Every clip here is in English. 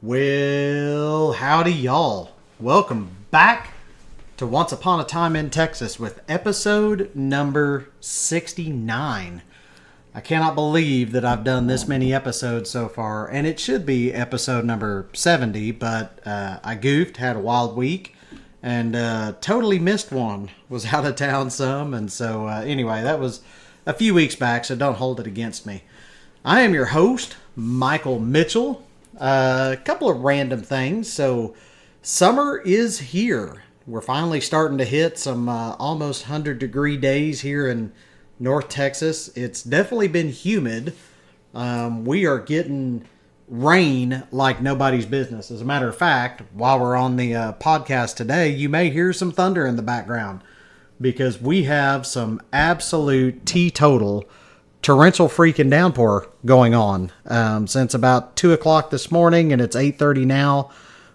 Well, howdy y'all. Welcome back to Once Upon a Time in Texas with episode number 69. I cannot believe that I've done this many episodes so far, and it should be episode number 70, but I goofed, had a wild week, and totally missed one. Was out of town some, and so anyway, that was a few weeks back, so don't hold it against me. I am your host, Michael Mitchell. A couple of random things. So summer is here. We're finally starting to hit some almost 100-degree days here in North Texas. It's definitely been humid. We are getting rain like nobody's business. As a matter of fact, while we're on the podcast today, you may hear some thunder in the background because we have some absolute teetotal torrential freaking downpour going on since about 2 o'clock this morning, and it's 8:30 now.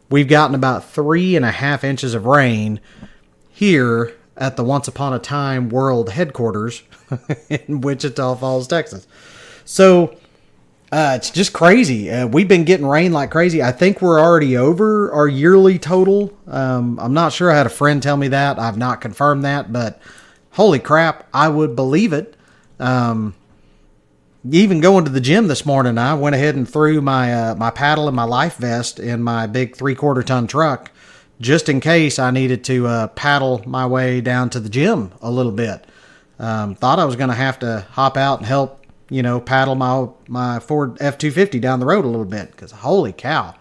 We've gotten about 3.5 inches of rain here at the Once Upon a Time World Headquarters in Wichita Falls, Texas. So it's just crazy. We've been getting rain like crazy. I think we're already over our yearly total. I'm not sure. I had a friend tell me that. I've not confirmed that, but holy crap, I would believe it. Even going to the gym this morning, I went ahead and threw my my paddle and my life vest in my big 3/4 ton truck, just in case I needed to paddle my way down to the gym a little bit. Thought I was going to have to hop out and help, paddle my Ford F-250 down the road a little bit, because holy cow.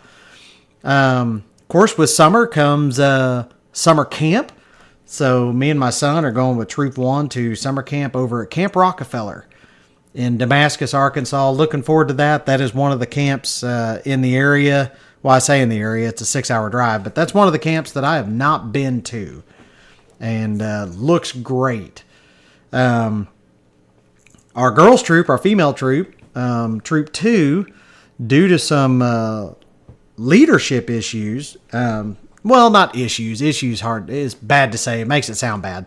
Of course, with summer comes summer camp. So me and my son are going with Troop 1 to summer camp over at Camp Rockefeller in Damascus, Arkansas. Looking forward to that. That is one of the camps in the area. Well, I say in the area, it's a 6-hour drive, but that's one of the camps that I have not been to, and looks great. Our girls troop, our female troop, Troop 2, due to some leadership issues, well, not issues. Issues hard. It's bad to say. It makes it sound bad.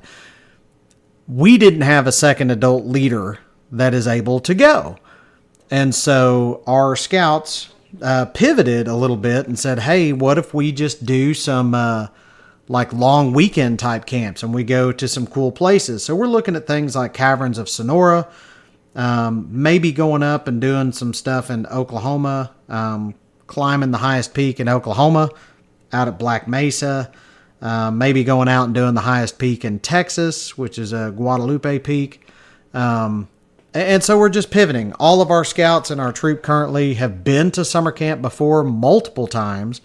We didn't have a second adult leader that is able to go. And so our scouts pivoted a little bit and said, hey, what if we just do some like long weekend type camps and we go to some cool places? So we're looking at things like Caverns of Sonora, maybe going up and doing some stuff in Oklahoma, climbing the highest peak in Oklahoma out at Black Mesa, maybe going out and doing the highest peak in Texas, which is a Guadalupe Peak. And so we're just pivoting. All of our scouts in our troop currently have been to summer camp before multiple times.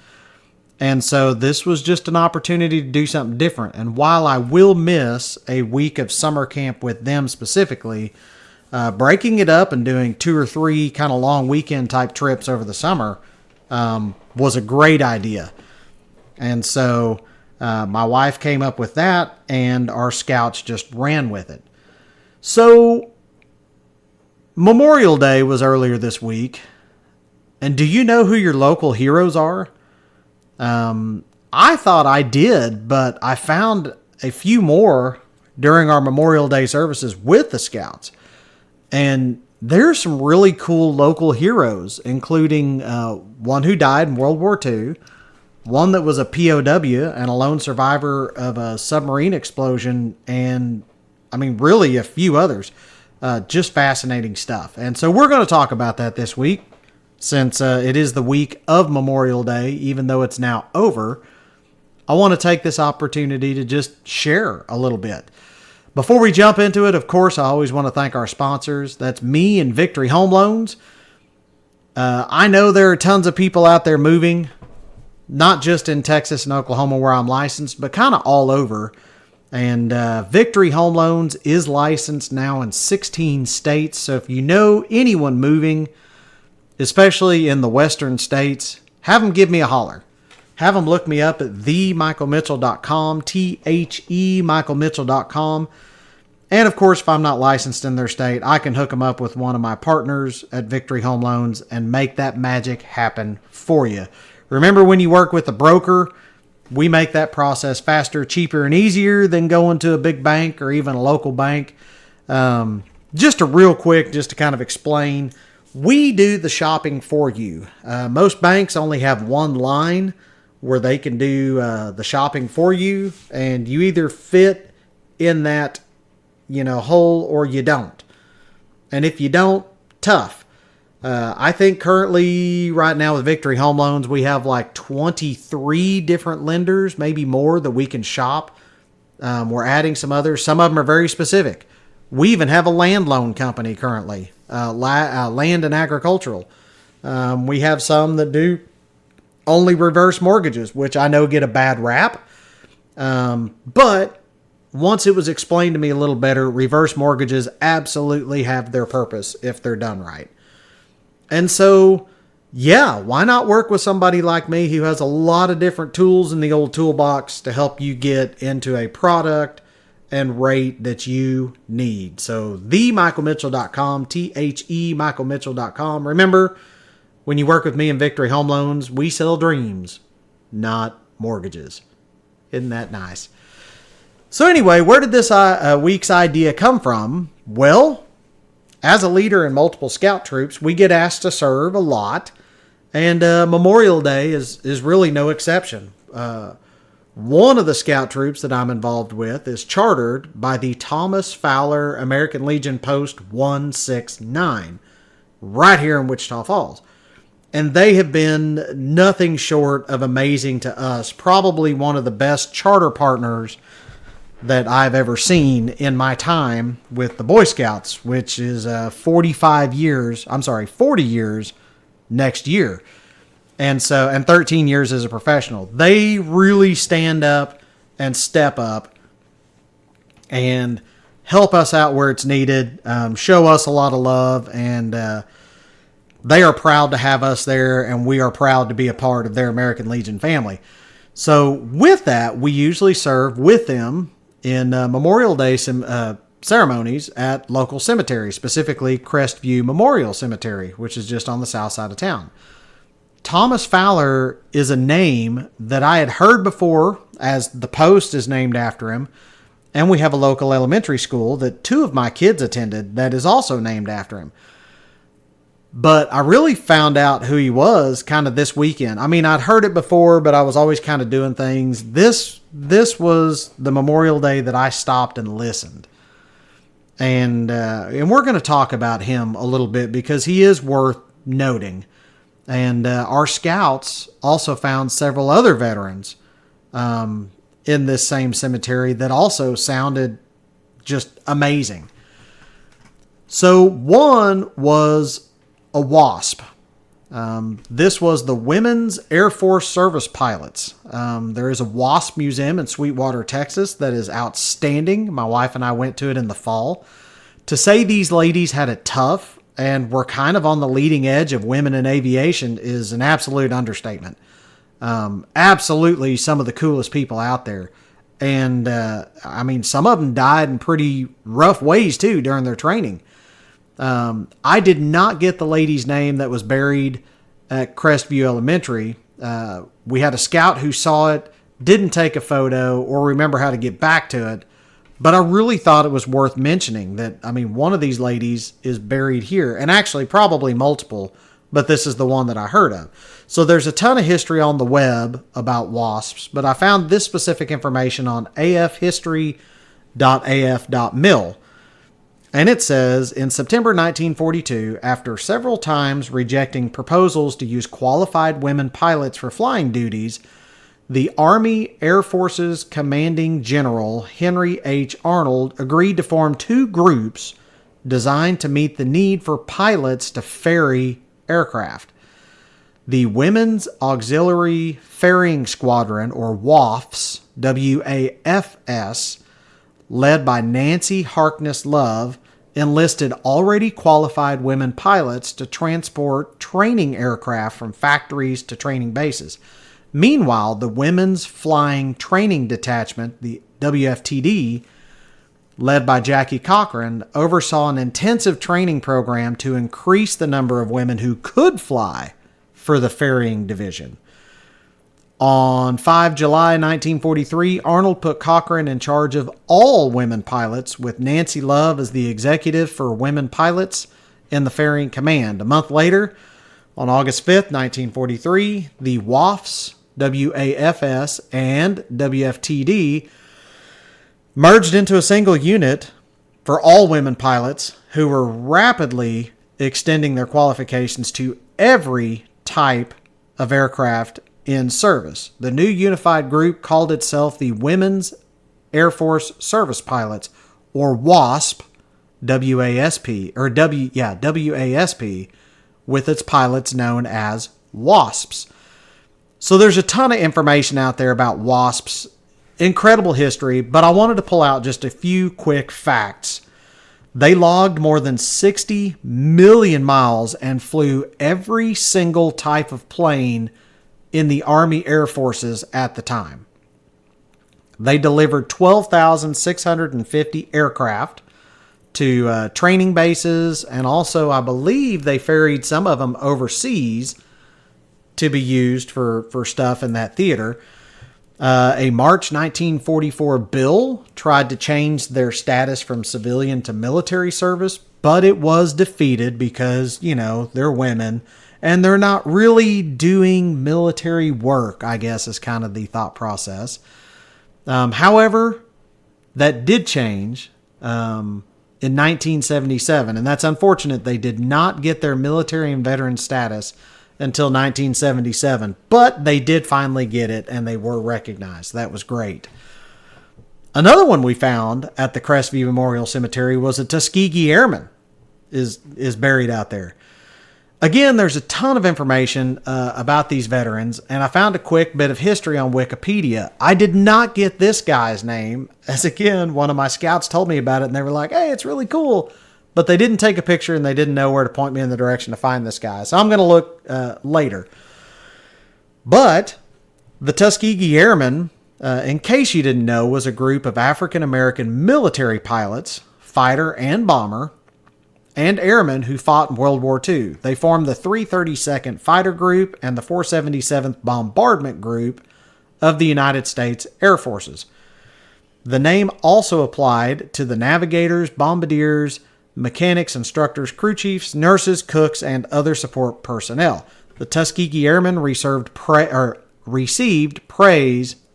And so this was just an opportunity to do something different. And while I will miss a week of summer camp with them specifically, breaking it up and doing 2 or 3 kind of long weekend type trips over the summer was a great idea. And so my wife came up with that, and our scouts just ran with it. So Memorial Day was earlier this week, and do you know who your local heroes are? I thought I did, but I found a few more during our Memorial Day services with the Scouts, and there's some really cool local heroes, including one who died in World War II, one that was a POW and a lone survivor of a submarine explosion, and I mean, really a few others. Just fascinating stuff. And so we're going to talk about that this week, since it is the week of Memorial Day, even though it's now over. I want to take this opportunity to just share a little bit. Before we jump into it, of course, I always want to thank our sponsors. That's me and Victory Home Loans. I know there are tons of people out there moving, not just in Texas and Oklahoma where I'm licensed, but kind of all over. And Victory Home Loans is licensed now in 16 states. So if you know anyone moving, especially in the western states, have them give me a holler. Have them look me up at themichaelmitchell.com, THEMichaelmitchell.com. And of course, if I'm not licensed in their state, I can hook them up with one of my partners at Victory Home Loans and make that magic happen for you. Remember, when you work with a broker, we make that process faster, cheaper, and easier than going to a big bank or even a local bank. Just to kind of explain We do the shopping for you. Most banks only have one line where they can do the shopping for you, and you either fit in that, hole or you don't. And if you don't, tough. I think currently, right now with Victory Home Loans, we have like 23 different lenders, maybe more, that we can shop. We're adding some others. Some of them are very specific. We even have a land loan company currently, land and agricultural. We have some that do only reverse mortgages, which I know get a bad rap. But once it was explained to me a little better, reverse mortgages absolutely have their purpose if they're done right. And so, yeah, why not work with somebody like me who has a lot of different tools in the old toolbox to help you get into a product and rate that you need. So, themichaelmitchell.com, THE-michaelmitchell.com. Remember, when you work with me in Victory Home Loans, we sell dreams, not mortgages. Isn't that nice? So anyway, where did this week's idea come from? Well, as a leader in multiple scout troops, we get asked to serve a lot, and Memorial Day is really no exception. One of the scout troops that I'm involved with is chartered by the Thomas Fowler American Legion Post 169, right here in Wichita Falls. And they have been nothing short of amazing to us. Probably one of the best charter partners that I've ever seen in my time with the Boy Scouts, which is 40 years next year. And 13 years as a professional. They really stand up and step up and help us out where it's needed, show us a lot of love, and they are proud to have us there, and we are proud to be a part of their American Legion family. So with that, we usually serve with them in Memorial Day ceremonies at local cemeteries, specifically Crestview Memorial Cemetery, which is just on the south side of town. Thomas Fowler is a name that I had heard before, as the post is named after him, and we have a local elementary school that 2 of my kids attended that is also named after him. But I really found out who he was kind of this weekend. I mean, I'd heard it before, but I was always kind of doing things. This was the Memorial Day that I stopped and listened. And we're going to talk about him a little bit because he is worth noting. And our scouts also found several other veterans in this same cemetery that also sounded just amazing. So one was a WASP. This was the Women's Air Force Service Pilots. There is a WASP museum in Sweetwater, Texas that is outstanding. My wife and I went to it in the fall. To say these ladies had it tough and were kind of on the leading edge of women in aviation is an absolute understatement. Absolutely some of the coolest people out there. And, some of them died in pretty rough ways too during their training. I did not get the lady's name that was buried at Crestview Elementary. We had a scout who saw it, didn't take a photo or remember how to get back to it. But I really thought it was worth mentioning that, one of these ladies is buried here, and actually probably multiple, but this is the one that I heard of. So there's a ton of history on the web about WASPs, but I found this specific information on afhistory.af.mil. And it says, in September 1942, after several times rejecting proposals to use qualified women pilots for flying duties, the Army Air Force's commanding general, Henry H. Arnold, agreed to form 2 groups designed to meet the need for pilots to ferry aircraft. The Women's Auxiliary Ferrying Squadron, or WAFS, WAFS, led by Nancy Harkness Love, enlisted already qualified women pilots to transport training aircraft from factories to training bases. Meanwhile, the Women's Flying Training Detachment, the WFTD, led by Jackie Cochran, oversaw an intensive training program to increase the number of women who could fly for the ferrying division. On 5 July 1943, Arnold put Cochran in charge of all women pilots, with Nancy Love as the executive for women pilots in the ferrying command. A month later, on August 5th, 1943, the WAFs, WAFS, and WFTD merged into a single unit for all women pilots who were rapidly extending their qualifications to every type of aircraft in service. The new unified group called itself the Women's Air Force Service Pilots, or WASP, WASP, WASP, with its pilots known as WASPs. So there's a ton of information out there about WASPs, incredible history, but I wanted to pull out just a few quick facts. They logged more than 60 million miles and flew every single type of plane in the Army Air Forces at the time. They delivered 12,650 aircraft to training bases, and also I believe they ferried some of them overseas to be used for stuff in that theater. A March 1944 bill tried to change their status from civilian to military service, but it was defeated because, they're women and they're not really doing military work, I guess is kind of the thought process. However, that did change in 1977, and that's unfortunate. They did not get their military and veteran status until 1977, but they did finally get it, and they were recognized. That was great. Another one we found at the Crestview Memorial Cemetery was a Tuskegee Airman is buried out there. Again, there's a ton of information about these veterans, and I found a quick bit of history on Wikipedia. I did not get this guy's name, as again, one of my scouts told me about it, and they were like, hey, it's really cool. But they didn't take a picture, and they didn't know where to point me in the direction to find this guy. So I'm going to look later. But the Tuskegee Airmen, in case you didn't know, was a group of African-American military pilots, fighter and bomber, and airmen who fought in World War II. They formed the 332nd Fighter Group and the 477th Bombardment Group of the United States Air Forces. The name also applied to the navigators, bombardiers, mechanics, instructors, crew chiefs, nurses, cooks, and other support personnel. The Tuskegee Airmen received praise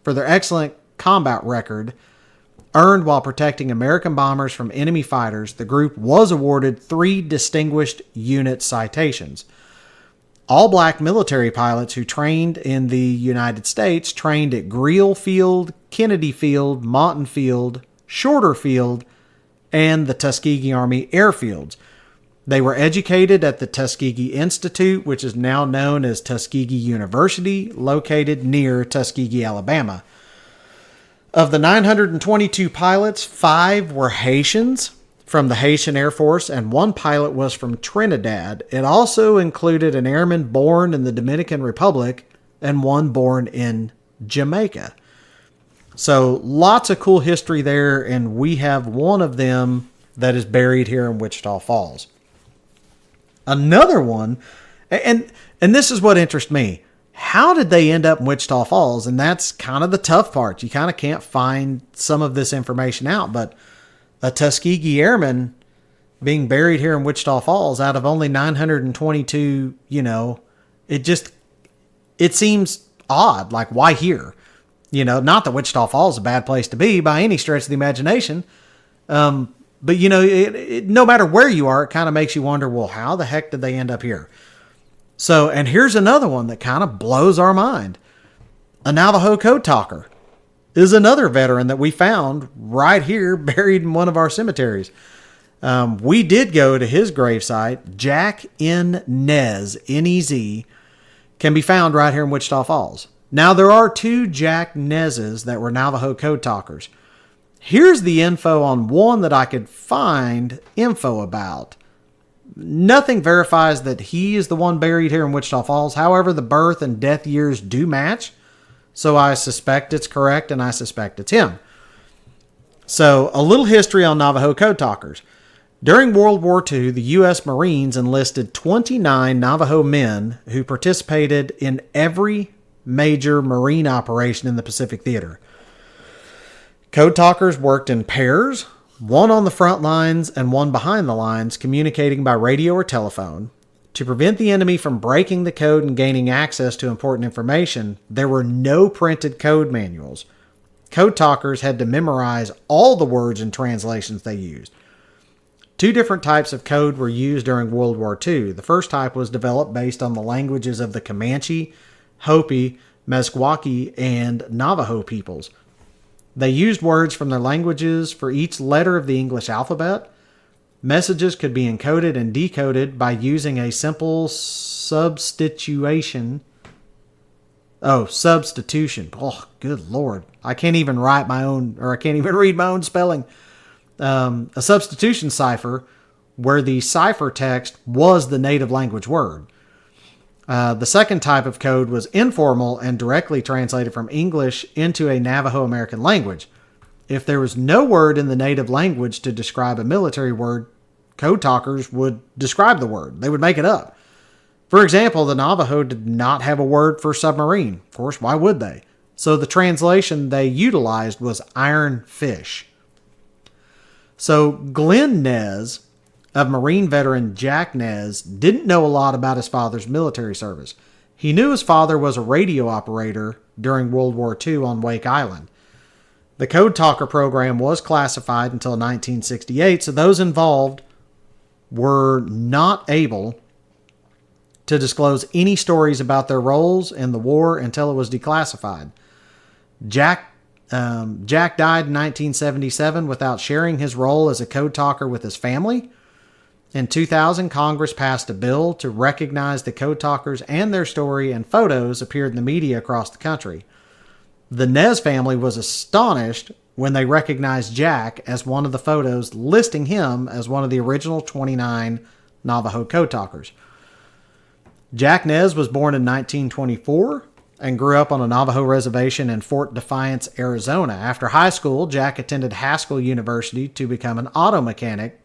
for their excellent combat record earned while protecting American bombers from enemy fighters. The group was awarded 3 Distinguished Unit citations. All black military pilots who trained in the United States trained at Greil Field, Kennedy Field, Monton Field, Shorter Field, and the Tuskegee Army Airfields. They were educated at the Tuskegee Institute, which is now known as Tuskegee University, located near Tuskegee, Alabama. Of the 922 pilots, 5 were Haitians from the Haitian Air Force, and 1 pilot was from Trinidad. It also included an airman born in the Dominican Republic and 1 born in Jamaica. So lots of cool history there, and we have one of them that is buried here in Wichita Falls. Another one, and this is what interests me. How did they end up in Wichita Falls? And that's kind of the tough part. You kind of can't find some of this information out, but a Tuskegee Airman being buried here in Wichita Falls out of only 922, it seems odd. Like, why here? Not that Wichita Falls is a bad place to be by any stretch of the imagination. But, no matter where you are, it kind of makes you wonder, well, how the heck did they end up here? So, and here's another one that kind of blows our mind. A Navajo code talker is another veteran that we found right here buried in one of our cemeteries. We did go to his gravesite. Jack N. Nez, N-E-Z, can be found right here in Wichita Falls. Now, there are 2 Jack Nezes that were Navajo code talkers. Here's the info on one that I could find info about. Nothing verifies that he is the one buried here in Wichita Falls. However, the birth and death years do match. So I suspect it's correct, and I suspect it's him. So a little history on Navajo code talkers. During World War II, the U.S. Marines enlisted 29 Navajo men who participated in every major Marine operation in the Pacific Theater. Code talkers worked in pairs, one on the front lines and one behind the lines, communicating by radio or telephone. To prevent the enemy from breaking the code and gaining access to important information, there were no printed code manuals. Code talkers had to memorize all the words and translations they used. Two different types of code were used during World War II. The first type was developed based on the languages of the Comanche, Hopi, Meskwaki, and Navajo peoples. They used words from their languages for each letter of the English alphabet. Messages could be encoded and decoded by using a simple substitution. Oh, good Lord. I can't even read my own spelling. A substitution cipher where the cipher text was the native language word. The second type of code was informal and directly translated from English into a Navajo American language. If there was no word in the native language to describe a military word, code talkers would describe the word. They would make it up. For example, the Navajo did not have a word for submarine. Of course, why would they? So the translation they utilized was iron fish. So Glenn Nez, of Marine veteran Jack Nez, didn't know a lot about his father's military service. He knew his father was a radio operator during World War II on Wake Island. The Code Talker program was classified until 1968, so those involved were not able to disclose any stories about their roles in the war until it was declassified. Jack died in 1977 without sharing his role as a code talker with his family. In 2000, Congress passed a bill to recognize the code talkers, and their story and photos appeared in the media across the country. The Nez family was astonished when they recognized Jack as one of the photos, listing him as one of the original 29 Navajo code talkers. Jack Nez was born in 1924 and grew up on a Navajo reservation in Fort Defiance, Arizona. After high school, Jack attended Haskell University to become an auto mechanic,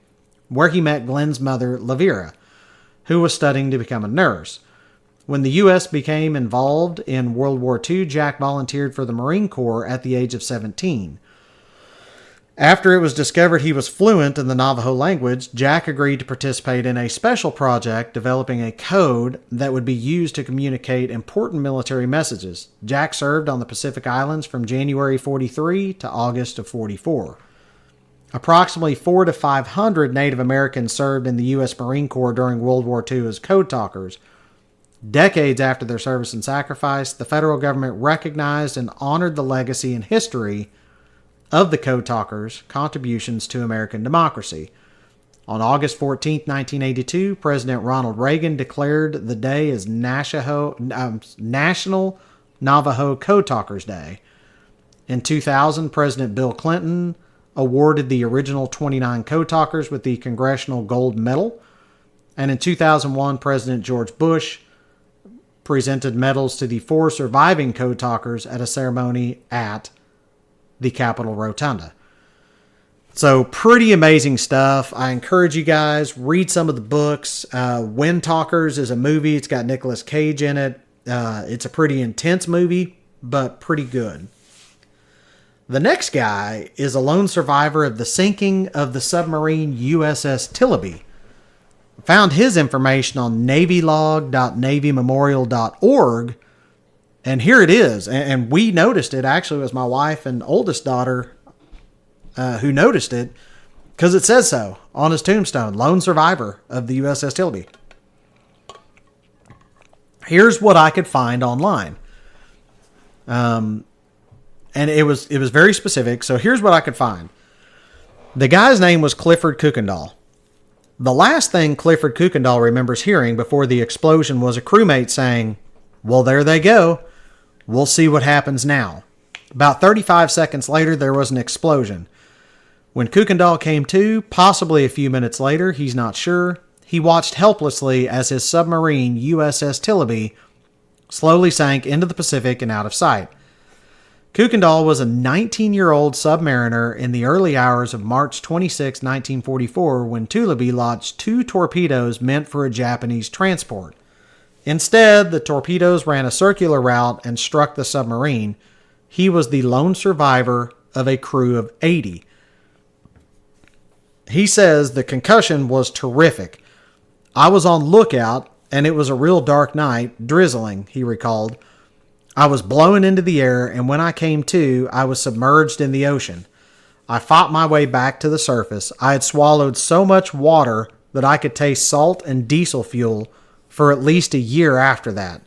where he met Glenn's mother, Lavera, who was studying to become a nurse. When the U.S. became involved in World War II, Jack volunteered for the Marine Corps at the age of 17. After it was discovered he was fluent in the Navajo language, Jack agreed to participate in a special project developing a code that would be used to communicate important military messages. Jack served on the Pacific Islands from January 43 to August of 44. Approximately 400 to 500 Native Americans served in the U.S. Marine Corps during World War II as code talkers. Decades after their service and sacrifice, the federal government recognized and honored the legacy and history of the code talkers' contributions to American democracy. On August 14, 1982, President Ronald Reagan declared the day as National Navajo Code Talkers Day. In 2000, President Bill Clinton awarded the original 29 code talkers with the Congressional Gold Medal. And in 2001, President George Bush presented medals to the 4 surviving code talkers at a ceremony at the Capitol Rotunda. So pretty amazing stuff. I encourage you guys, read some of the books. Wind Talkers is a movie. It's got Nicolas Cage in it. It's a pretty intense movie, but pretty good. The next guy is a lone survivor of the sinking of the submarine USS Tillaby. Found his information on navylog.navymemorial.org, and here it is. And we noticed it. Actually, it was my wife and oldest daughter who noticed it, because it says so on his tombstone, lone survivor of the USS Tillaby. Here's what I could find online. And it was very specific. So here's what I could find. The guy's name was Clifford Kuykendall. The last thing Clifford Kuykendall remembers hearing before the explosion was a crewmate saying, "Well, there they go. We'll see what happens now." About 35 seconds later, there was an explosion. When Kuykendall came to, possibly a few minutes later, he's not sure, he watched helplessly as his submarine USS Tillaby slowly sank into the Pacific and out of sight. Kuykendall was a 19-year-old submariner in the early hours of March 26, 1944, when Tillaby launched 2 torpedoes meant for a Japanese transport. Instead, the torpedoes ran a circular route and struck the submarine. He was the lone survivor of a crew of 80. He says the concussion was terrific. I was on lookout, and it was a real dark night, drizzling, he recalled. I was blown into the air, and when I came to, I was submerged in the ocean. I fought my way back to the surface. I had swallowed so much water that I could taste salt and diesel fuel for at least a year after that,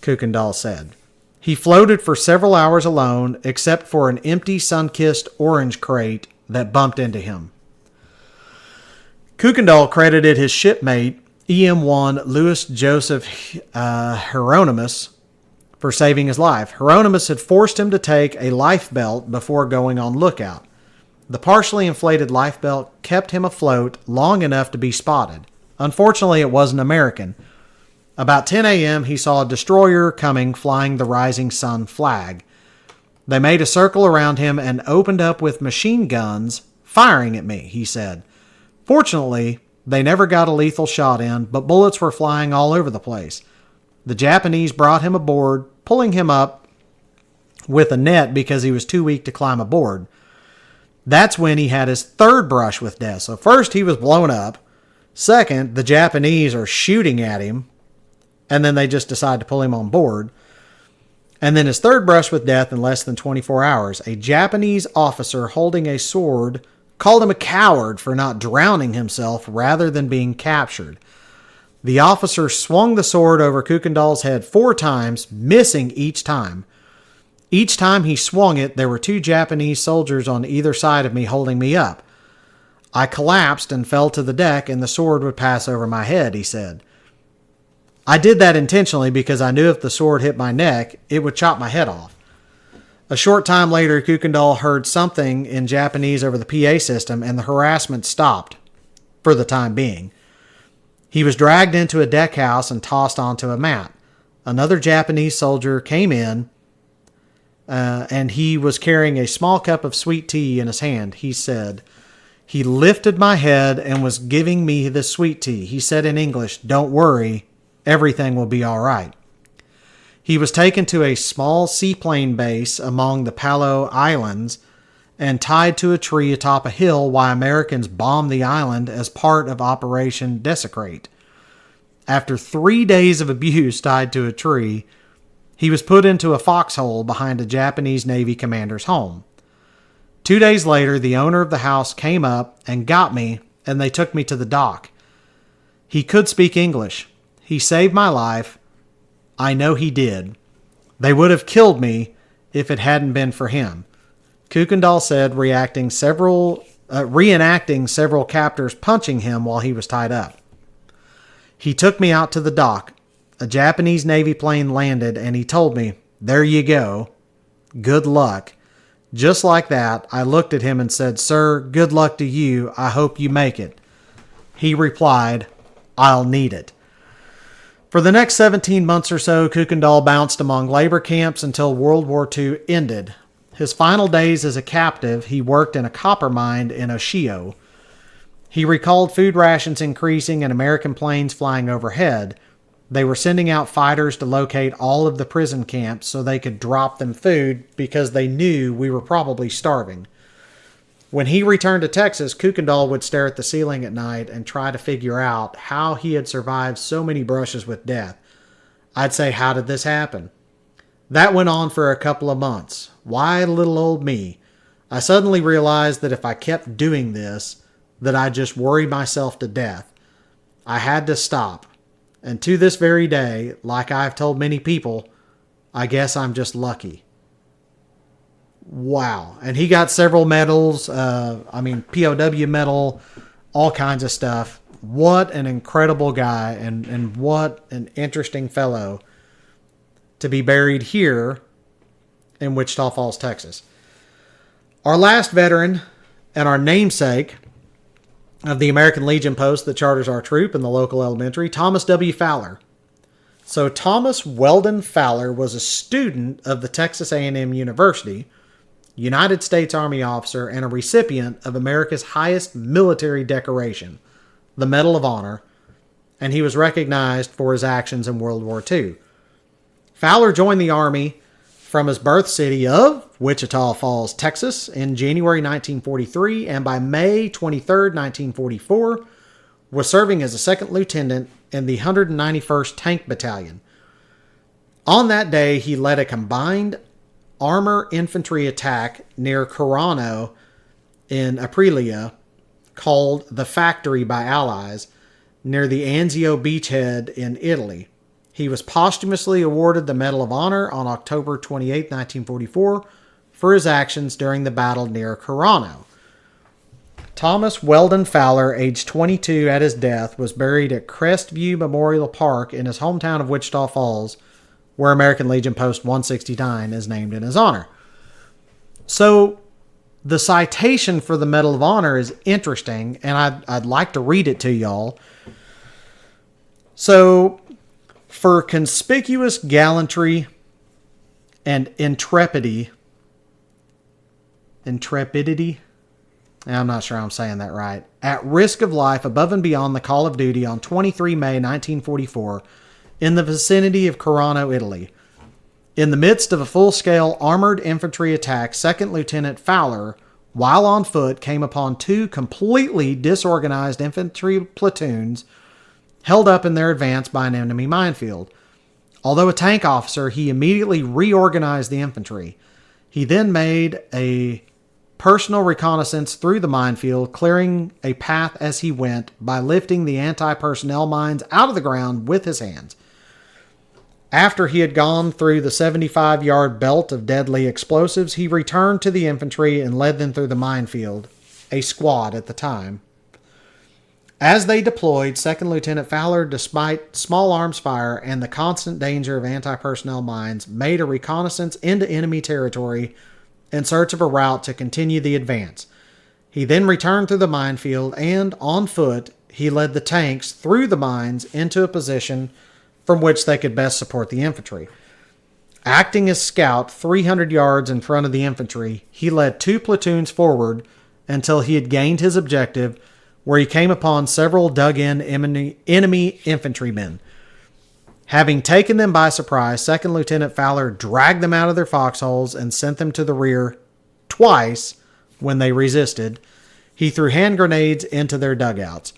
Kuykendall said. He floated for several hours alone, except for an empty sun-kissed orange crate that bumped into him. Kuykendall credited his shipmate, EM1 Louis Joseph Hieronymus, for saving his life. Hieronymus had forced him to take a life belt before going on lookout. The partially inflated life belt kept him afloat long enough to be spotted. Unfortunately, it wasn't American. About 10 a.m., he saw a destroyer coming, flying the rising sun flag. They made a circle around him and opened up with machine guns, firing at me, he said. Fortunately, they never got a lethal shot in, but bullets were flying all over the place. The Japanese brought him aboard, pulling him up with a net because he was too weak to climb aboard. That's when he had his third brush with death. So first, he was blown up. Second, the Japanese are shooting at him, and then they just decide to pull him on board. And then his third brush with death in less than 24 hours. A Japanese officer holding a sword called him a coward for not drowning himself rather than being captured. The officer swung the sword over Kuykendall's head 4 times, missing each time. Each time he swung it, there were 2 Japanese soldiers on either side of me holding me up. I collapsed and fell to the deck, and the sword would pass over my head, he said. I did that intentionally because I knew if the sword hit my neck, it would chop my head off. A short time later, Kuykendall heard something in Japanese over the PA system, and the harassment stopped, for the time being. He was dragged into a deck house and tossed onto a mat. Another Japanese soldier came in, and he was carrying a small cup of sweet tea in his hand. He said, he lifted my head and was giving me the sweet tea. He said in English, "Don't worry, everything will be all right." He was taken to a small seaplane base among the Palau Islands and tied to a tree atop a hill while Americans bombed the island as part of Operation Desecrate. After 3 days of abuse tied to a tree, he was put into a foxhole behind a Japanese Navy commander's home. 2 days later, the owner of the house came up and got me, and they took me to the dock. He could speak English. He saved my life. I know he did. They would have killed me if it hadn't been for him, Kuykendall said, reenacting several captors punching him while he was tied up. He took me out to the dock. A Japanese Navy plane landed, and he told me, "There you go. Good luck." Just like that, I looked at him and said, "Sir, good luck to you. I hope you make it." He replied, "I'll need it." For the next 17 months or so, Kuykendall bounced among labor camps until World War II ended. His final days as a captive, he worked in a copper mine in Oshio. He recalled food rations increasing and American planes flying overhead. They were sending out fighters to locate all of the prison camps so they could drop them food because they knew we were probably starving. When he returned to Texas, Kuykendall would stare at the ceiling at night and try to figure out how he had survived so many brushes with death. I'd say, "How did this happen?" That went on for a couple of months. Why, little old me? I suddenly realized that if I kept doing this, that I'd just worry myself to death. I had to stop. And to this very day, like I've told many people, I guess I'm just lucky. Wow. And he got several medals, POW medal, all kinds of stuff. What an incredible guy, and what an interesting fellow to be buried here in Wichita Falls, Texas. Our last veteran and our namesake of the American Legion post that charters our troop in the local elementary, Thomas W. Fowler. So Thomas Weldon Fowler was a student of the Texas A&M University, United States Army officer, and a recipient of America's highest military decoration, the Medal of Honor, and he was recognized for his actions in World War II. Fowler joined the Army from his birth city of Wichita Falls, Texas in January 1943, and by May 23rd, 1944, was serving as a second lieutenant in the 191st Tank Battalion. On that day, he led a combined armor infantry attack near Carano in Aprilia, called the Factory by Allies, near the Anzio beachhead in Italy. He was posthumously awarded the Medal of Honor on October 28, 1944, for his actions during the battle near Carano. Thomas Weldon Fowler, aged 22 at his death, was buried at Crestview Memorial Park in his hometown of Wichita Falls, where American Legion Post 169 is named in his honor. So, the citation for the Medal of Honor is interesting, and I'd like to read it to y'all. So, for conspicuous gallantry and intrepidity, I'm not sure I'm saying that right, at risk of life above and beyond the call of duty on 23 May 1944 in the vicinity of Carano, Italy. In the midst of a full-scale armored infantry attack, 2nd Lieutenant Fowler, while on foot, came upon two completely disorganized infantry platoons held up in their advance by an enemy minefield. Although a tank officer, he immediately reorganized the infantry. He then made a personal reconnaissance through the minefield, clearing a path as he went by lifting the anti-personnel mines out of the ground with his hands. After he had gone through the 75-yard belt of deadly explosives, he returned to the infantry and led them through the minefield, a squad at the time. As they deployed, 2nd Lieutenant Fowler, despite small arms fire and the constant danger of anti-personnel mines, made a reconnaissance into enemy territory in search of a route to continue the advance. He then returned through the minefield and, on foot, he led the tanks through the mines into a position from which they could best support the infantry. Acting as scout 300 yards in front of the infantry, he led two platoons forward until he had gained his objective, where he came upon several dug-in enemy infantrymen. Having taken them by surprise, 2nd Lieutenant Fowler dragged them out of their foxholes and sent them to the rear twice when they resisted. He threw hand grenades into their dugouts.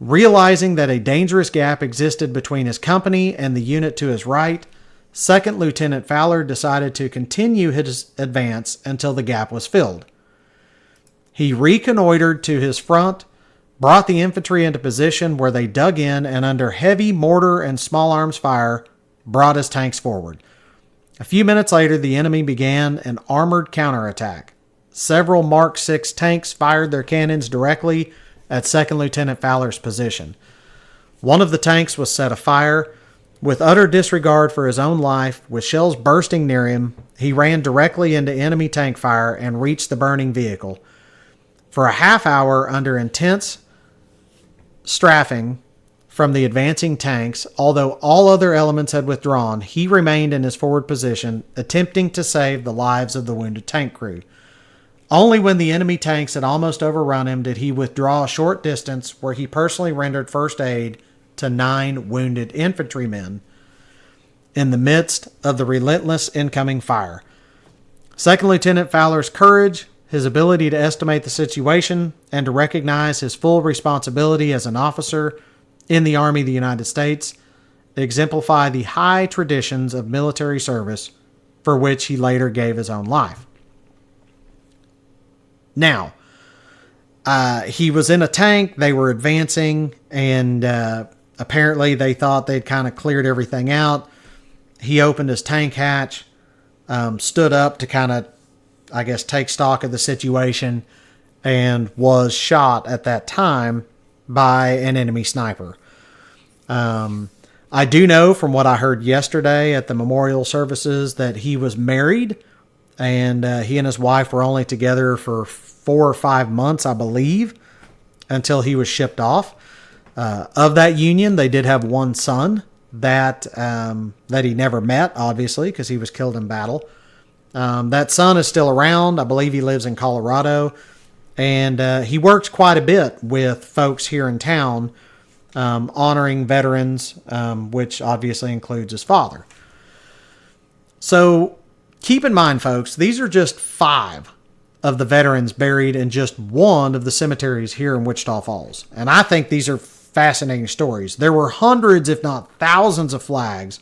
Realizing that a dangerous gap existed between his company and the unit to his right, 2nd Lieutenant Fowler decided to continue his advance until the gap was filled. He reconnoitered to his front, brought the infantry into position where they dug in, and under heavy mortar and small arms fire, brought his tanks forward. A few minutes later, the enemy began an armored counterattack. Several Mark VI tanks fired their cannons directly at 2nd Lieutenant Fowler's position. One of the tanks was set afire. With utter disregard for his own life, with shells bursting near him, he ran directly into enemy tank fire and reached the burning vehicle. For a half hour, under intense strafing from the advancing tanks, although all other elements had withdrawn, he remained in his forward position, attempting to save the lives of the wounded tank crew. Only when the enemy tanks had almost overrun him did he withdraw a short distance, where he personally rendered first aid to 9 wounded infantrymen in the midst of the relentless incoming fire. 2nd Lieutenant Fowler's courage, his ability to estimate the situation, and to recognize his full responsibility as an officer in the Army of the United States exemplify the high traditions of military service for which he later gave his own life. Now, he was in a tank, they were advancing, and apparently they thought they'd kind of cleared everything out. He opened his tank hatch, stood up to kind of, I guess, take stock of the situation, and was shot at that time by an enemy sniper. I do know from what I heard yesterday at the memorial services that he was married, and he and his wife were only together for 4 or 5 months, I believe, until he was shipped off. Of that union, they did have one son that he never met, obviously, because he was killed in battle. That son is still around. I believe he lives in Colorado, and he works quite a bit with folks here in town, honoring veterans, which obviously includes his father. So Keep in mind, folks, these are just 5 of the veterans buried in just one of the cemeteries here in Wichita Falls. And I think these are fascinating stories. There were hundreds, if not thousands, of flags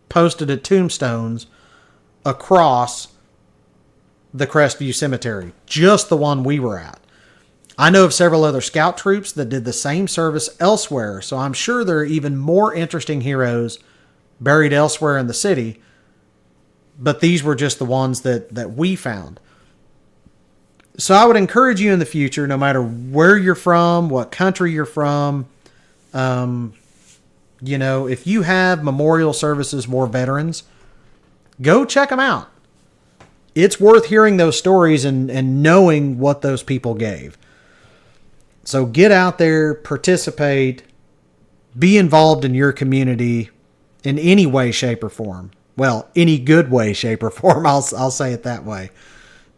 posted at tombstones across the Crestview Cemetery, just the one we were at. I know of several other scout troops that did the same service elsewhere, so I'm sure there are even more interesting heroes buried elsewhere in the city, but these were just the ones that we found. So I would encourage you in the future, no matter where you're from, what country you're from, if you have memorial services for veterans, go check them out. It's worth hearing those stories and knowing what those people gave. So get out there, participate, be involved in your community in any way, shape, or form. Well, any good way, shape, or form. I'll say it that way.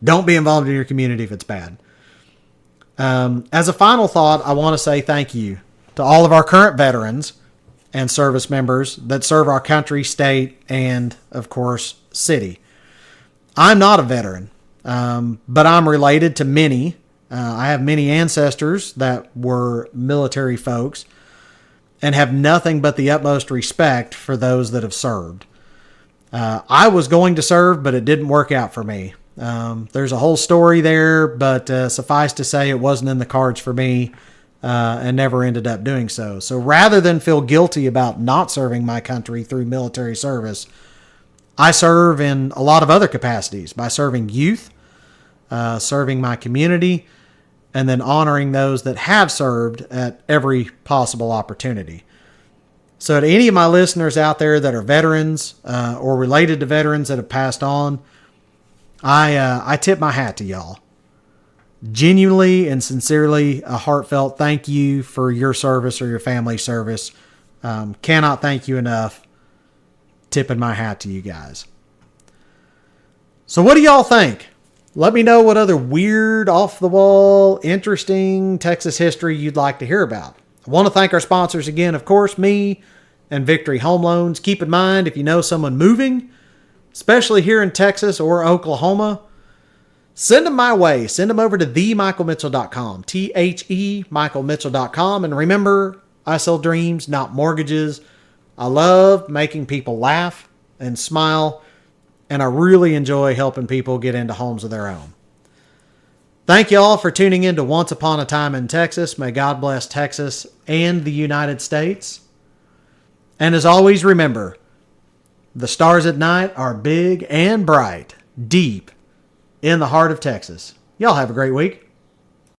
Don't be involved in your community if it's bad. As a final thought, I want to say thank you to all of our current veterans and service members that serve our country, state, and, of course, city. I'm not a veteran, but I'm related to many. I have many ancestors that were military folks and have nothing but the utmost respect for those that have served. I was going to serve, but it didn't work out for me. There's a whole story there, but suffice to say it wasn't in the cards for me and never ended up doing so. So rather than feel guilty about not serving my country through military service, I serve in a lot of other capacities by serving youth, serving my community, and then honoring those that have served at every possible opportunity. So to any of my listeners out there that are veterans or related to veterans that have passed on, I tip my hat to y'all. Genuinely and sincerely, a heartfelt thank you for your service or your family service. Cannot thank you enough. Tipping my hat to you guys. So what do y'all think? Let me know what other weird, off-the-wall, interesting Texas history you'd like to hear about. I want to thank our sponsors again, of course, me and Victory Home Loans. Keep in mind, if you know someone moving, especially here in Texas or Oklahoma, send them my way. Send them over to themichaelmitchell.com, THEMichaelmitchell.com. And remember, I sell dreams, not mortgages. I love making people laugh and smile, and I really enjoy helping people get into homes of their own. Thank you all for tuning in to Once Upon a Time in Texas. May God bless Texas and the United States. And as always, remember, the stars at night are big and bright, deep in the heart of Texas. Y'all have a great week.